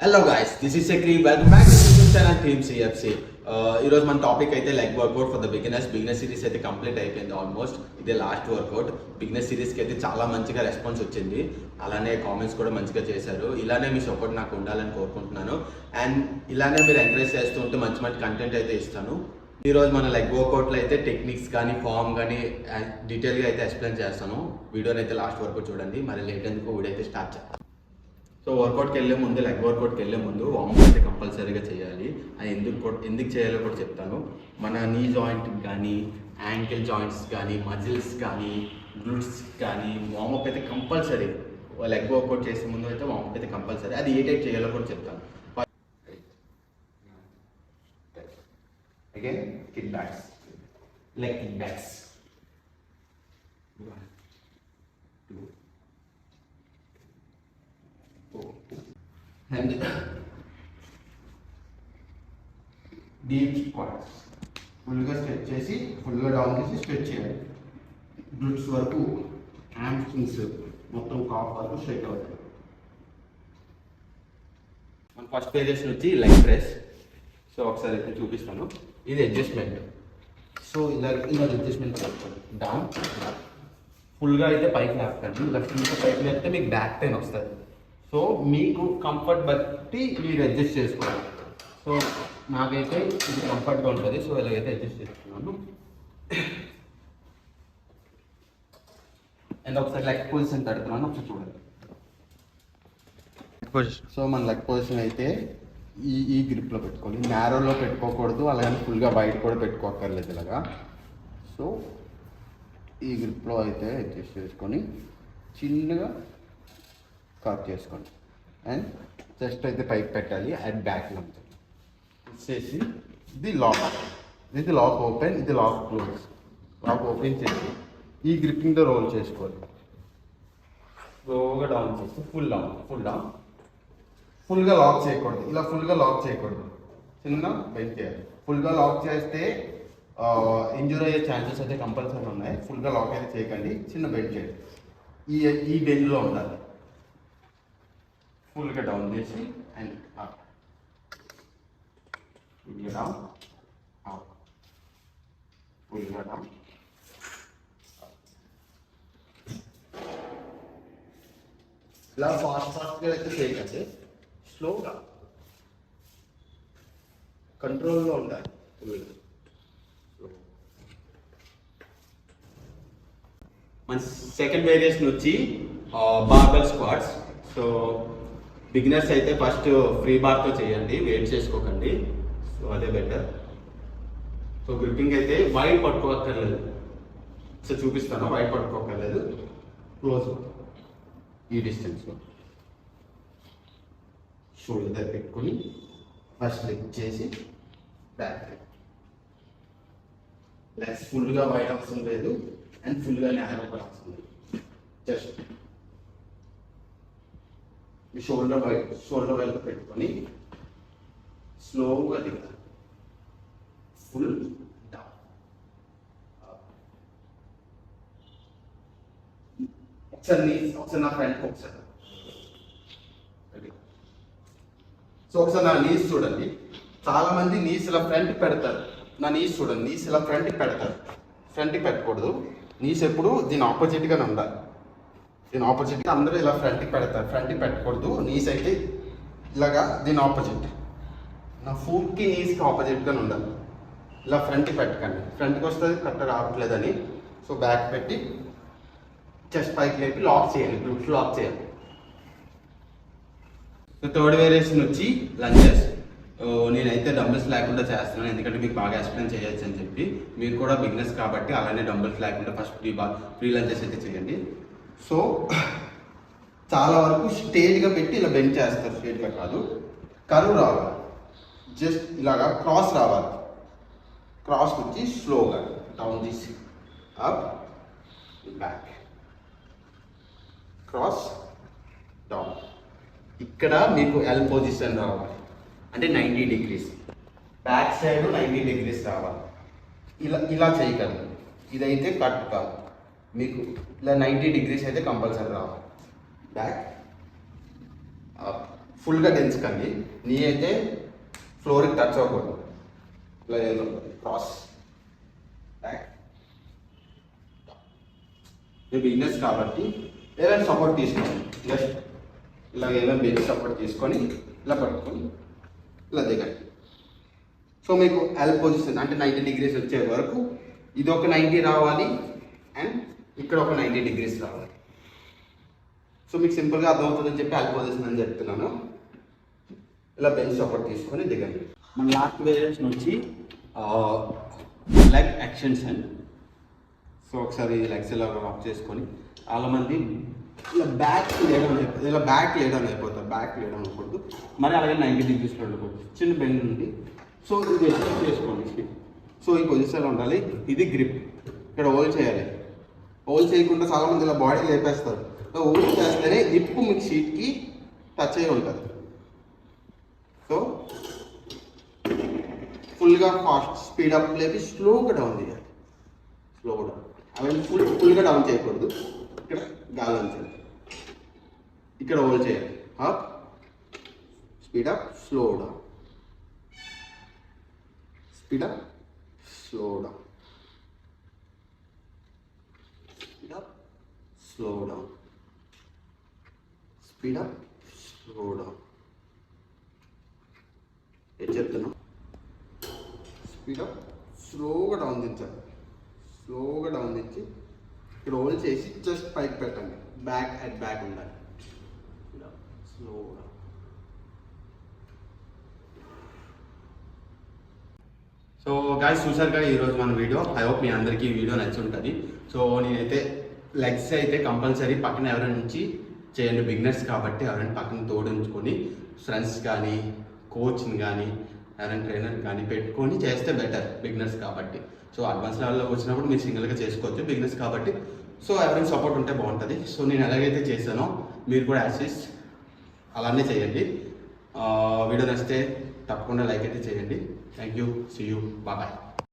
Hello guys, this is సెక్రీ. Welcome back to YouTube channel team CFC. ఈరోజు మన topic అయితే leg workout for the beginners series అయితే complete అయిపోయింది. Almost ఇదే లాస్ట్ వర్కౌట్. బిగినర్స్ సిరీస్కి అయితే చాలా మంచిగా రెస్పాన్స్ వచ్చింది. అలానే కామెంట్స్ కూడా మంచిగా చేశారు. ఇలానే మీ సపోర్ట్ నాకు ఉండాలని కోరుకుంటున్నాను. అండ్ ఇలానే మీరు ఎంకరేజ్ చేస్తూ ఉంటే మంచి మంచి కంటెంట్ అయితే ఇస్తాను. ఈరోజు మన లెగ్ వర్కౌట్లో అయితే టెక్నిక్స్ కానీ ఫామ్ కానీ డీటెయిల్గా అయితే ఎక్స్ప్లెయిన్ చేస్తాను. వీడియోని అయితే లాస్ట్ వరకు చూడండి. మరి లేట్ ఎందుకు వీడియో అయితే స్టార్ట్ చేస్తాను. సో వర్కౌట్కి వెళ్ళే ముందు, లెగ్ వర్కౌట్కి వెళ్ళే ముందు వార్మప్ అయితే కంపల్సరీగా చేయాలి. అది ఎందుకు చేయాలో కూడా చెప్తాను. మన నీ జాయింట్ కానీ, యాంకిల్ జాయింట్స్ కానీ, మజిల్స్ కానీ, గ్లూట్స్ కానీ వార్మప్ అయితే కంపల్సరీ. లెగ్ వర్కౌట్ చేసే ముందు అయితే వార్మప్ అయితే కంపల్సరీ. అది ఏ టైప్ చేయాలో కూడా చెప్తాను. Again kick backs, leg kick backs. 1 2 and deep squats. ఫుల్గా స్ట్రెచ్ చేసి, ఫుల్గా డౌన్ చేసి స్ట్రెచ్ చేయాలి. గ్లూట్స్ వరకు, హ్యామ్స్ట్రింగ్స్ మొత్తం కాఫ్ వరకు స్ట్రెచ్ అవుతాయి. మన ఫస్ట్ వేరియేషన్ వచ్చి లెగ్ ప్రెస్. సో ఒకసారి అయితే చూపిస్తాను. ఇది అడ్జస్ట్మెంట్. సో ఇలా అడ్జస్ట్మెంట్ డౌన్, ఫుల్గా అయితే పైకి లేపండి. ఇలా ఫుల్గా పైకి లేపితే మీకు బ్యాక్ పెయిన్ వస్తుంది. సో మీకు కంఫర్ట్ బట్టి మీరు అడ్జస్ట్ చేసుకోవాలి. సో నాకైతే ఇది కంఫర్ట్గా ఉంటుంది. సో ఇలాగైతే అడ్జస్ట్ చేసుకున్నాను. అండ్ ఒకసారి లెగ్ పొజిషన్ పెడుతున్నాను, ఒకసారి చూడండి. సో మన లెగ్ పొజిషన్ అయితే ఈ గ్రిప్లో పెట్టుకోవాలి. నేరోలో పెట్టుకోకూడదు, అలాగే ఫుల్గా వైడ్ కూడా పెట్టుకోకర్లేదు ఇలాగా. సో ఈ గ్రిప్లో అయితే అడ్జస్ట్ చేసుకొని చిన్నగా కట్ చేసుకోండి. అండ్ జస్ట్ అయితే పైకి పెట్టాలి. అండ్ బ్యాక్లో చేసి ఇది లాక్ ఓపెన్, ఇది లాక్ క్లోజ్. లాక్ ఓపెన్ చేసి ఈ గ్రిప్పింగ్తో రోల్ చేసుకోవాలి. స్లోగా డౌన్ చేసి ఫుల్ డౌన్. ఫుల్గా లాక్ చేయకూడదు, ఇలా ఫుల్గా లాక్ చేయకూడదు, చిన్న బెండ్ చేయాలి. ఫుల్గా లాక్ చేస్తే ఇంజూరీ అయ్యే ఛాన్సెస్ అయితే కంపల్సరీ ఉన్నాయి. ఫుల్గా లాక్ అయితే చేయకండి, చిన్న బెండ్ చేయండి. ఈ బెండ్లో ఉండాలి. ఫుల్గా డౌన్ చేసి అండ్ అప్, ఫుల్గా డౌన్, అప్, ఫుల్గా డౌన్. ఇలా ఫాస్ట్గా అయితే చేయకండి, స్లోగా కంట్రోల్లో ఉండాలి. మన సెకండ్ వేరియేషన్ వచ్చి బార్బెల్ స్క్వాట్స్. సో బిగినర్స్ అయితే ఫస్ట్ ఫ్రీ బార్తో చేయండి, వెయిట్ చేసుకోకండి. సో అదే బెటర్. సో గ్రిప్పింగ్ అయితే వైడ్ పట్టుకోక్కర్లేదు. సో చూపిస్తాను, వైడ్ పట్టుకోక్కర్లేదు, క్లోజ్ ఈ డిస్టెన్స్లో షోల్డర్ పెట్టుకొని ఫస్ట్ లెగ్ చేసి బ్యాక్ లెగ్స్ ఫుల్గా వైడ్ అవసరం లేదు అండ్ ఫుల్గా నేరో కూడా అవసరం లేదు. జస్ట్ ఈ షోల్డర్ వైపు పెట్టుకొని స్లోగా దిగాలి. Full down. ఒకసారి నా ఫ్రంట్కి ఒకసారి. సో ఒకసారి నా నీస్ చూడండి. చాలా మంది నీస్ ఇలా ఫ్రంట్ పెడతారు. నా నీస్ చూడండి, నీస్ ఇలా ఫ్రంట్కి పెడతారు. ఫ్రంట్కి పెట్టకూడదు. నీస్ ఎప్పుడు దీని ఆపోజిట్గానే ఉండాలి. దీని ఆపోజిట్గా అందరూ ఇలా ఫ్రంట్కి పెడతారు. ఫ్రంట్కి పెట్టకూడదు. నీస్ అయితే ఇలాగా దీని ఆపోజిట్. నా ఫూట్కి నీస్కి ఆపోజిట్గానే ఉండాలి. ఇలా ఫ్రంట్కి పెట్టకండి. ఫ్రంట్కి వస్తుంది కరెక్ట్ రావట్లేదని. సో బ్యాక్ పెట్టి చెస్ట్ పైకి లేపి లాక్ చేయాలి, గ్లూట్స్ లాక్ చేయాలి. సో థర్డ్ వేరియేషన్ వచ్చి లంజెస్. నేనైతే డంబుల్స్ లేకుండా చేస్తున్నాను, ఎందుకంటే మీకు బాగా ఎక్స్ప్లెయిన్ చేయొచ్చు అని చెప్పి. మీరు కూడా బిగినర్స్ కాబట్టి అలానే డంబుల్స్ లేకుండా ఫస్ట్ ఫ్రీ లంజెస్ అయితే చేయండి. సో చాలా వరకు స్ట్రేట్గా పెట్టి ఇలా బెండ్ చేస్తారు. స్ట్రేట్గా కాదు, కరువు రావాలి. జస్ట్ ఇలాగా క్రాస్ రావాలి. క్రాస్ వచ్చి స్లోగా డౌన్ తీసి అప్ బ్యాక్, క్రాస్ డౌన్. ఇక్కడ మీకు ఎల్ పొజిషన్ రావాలి, అంటే 90 degrees. బ్యాక్ సైడ్ 90 degrees రావాలి. ఇలా చేయగలరు. ఇదైతే కట్ కాదు. మీకు ఇలా 90 degrees అయితే కంపల్సరీ రావాలి. బ్యాక్ అప్ ఫుల్గా డెన్స్ కానీ నీ అయితే ఫ్లోర్కి టచ్ అవ్వకూడదు. ఇలా ఏదో క్రాస్ బ్యాక్. మీరు బిగినర్స్ కాబట్టి ఏదైనా సపోర్ట్ తీసుకోండి. జస్ట్ ఇలా ఏదైనా బెంచ్ సపోర్ట్ తీసుకొని ఇలా పట్టుకొని ఇలా దిగండి. సో మీకు ఎల్ పొజిషన్ అంటే 90 degrees వచ్చే వరకు ఇది ఒక 90 రావాలి అండ్ ఇక్కడ ఒక 90 degrees రావాలి. సో మీకు సింపుల్గా అర్థమవుతుందని చెప్పి ఎల్ పొజిషన్ అని చెప్తున్నాను. ఇలా బెంచ్ సపోర్ట్ తీసుకొని దిగండి. మన లాస్ట్ వేరియేషన్ వచ్చి లెగ్ ఎక్స్టెన్షన్. సో ఒకసారి లెగ్స్ ఇలా ఆఫ్ చేసుకొని చాలా మంది ఇలా బ్యాక్ లేడౌన్ అయిపోతారు. బ్యాక్ లేడౌన్ అవ్వకూడదు, మరి అలాగే 90 degrees ఉండకూడదు. చిన్న బెండ్ ఉంది. సో ఇది అడ్జస్ట్ చేసుకోండి. సో ఈ పొజిషన్లో ఉండాలి. ఇది గ్రిప్. ఇక్కడ హోల్డ్ చేయాలి. హోల్డ్ చేయకుండా చాలామంది ఇలా బాడీ లేపేస్తారు. ఇలా హోల్డ్ చేస్తేనే హిప్ మీకు షీట్కి టచ్ అయ్యి ఉంటుంది. సో ఫుల్గా ఫాస్ట్ స్పీడప్ లేపి స్లోగా డౌన్ చేయాలి. స్లోగా డౌన్ అవన్నీ ఫుల్గా డౌన్ చేయకూడదు. ఇక్కడ గాలి ఉంచాలి. ఇక్కడ హోల్డ్ చేయాలి. Up speed up slow down, speed up slow down, speed up slow down, speed up slow down. ఏం చెప్తున్నాం? స్పీడప్ స్లోగా డౌన్ దించాలి. స్లోగా డౌన్ దించి ఇక్కడ హోల్డ్ చేసి జస్ట్ పైకి పెట్టండి. బ్యాక్ అట్ బ్యాక్ ఉండాలి. స్లోగా. సో గాయ్స్ చూసారు కదా ఈరోజు మన వీడియో. ఐ హోప్ మీ అందరికీ ఈ వీడియో నచ్చి ఉంటుంది. సో నేనైతే లెగ్స్ అయితే కంపల్సరీ పక్కన ఎవరైనా నుంచి చేయండి. బిగినర్స్ కాబట్టి ఎవరైనా పక్కన తోడించుకొని ఫ్రెండ్స్ కానీ కోచ్ని కానీ ఎవరైనా ట్రైనర్ కానీ పెట్టుకొని చేస్తే బెటర్. బిగినర్స్ కాబట్టి. సో అడ్వాన్స్ లెవెల్లోకి వచ్చినప్పుడు మీరు సింగిల్గా చేసుకోవచ్చు. బిగినర్స్ కాబట్టి సో ఎవరైనా సపోర్ట్ ఉంటే బాగుంటుంది. సో నేను ఎలాగైతే చేశానో మీరు కూడా యాక్సెస్ అలానే చేయండి. వీడియో నచ్చితే తప్పకుండా లైక్ అయితే చేయండి. Thank you. See you. Bye.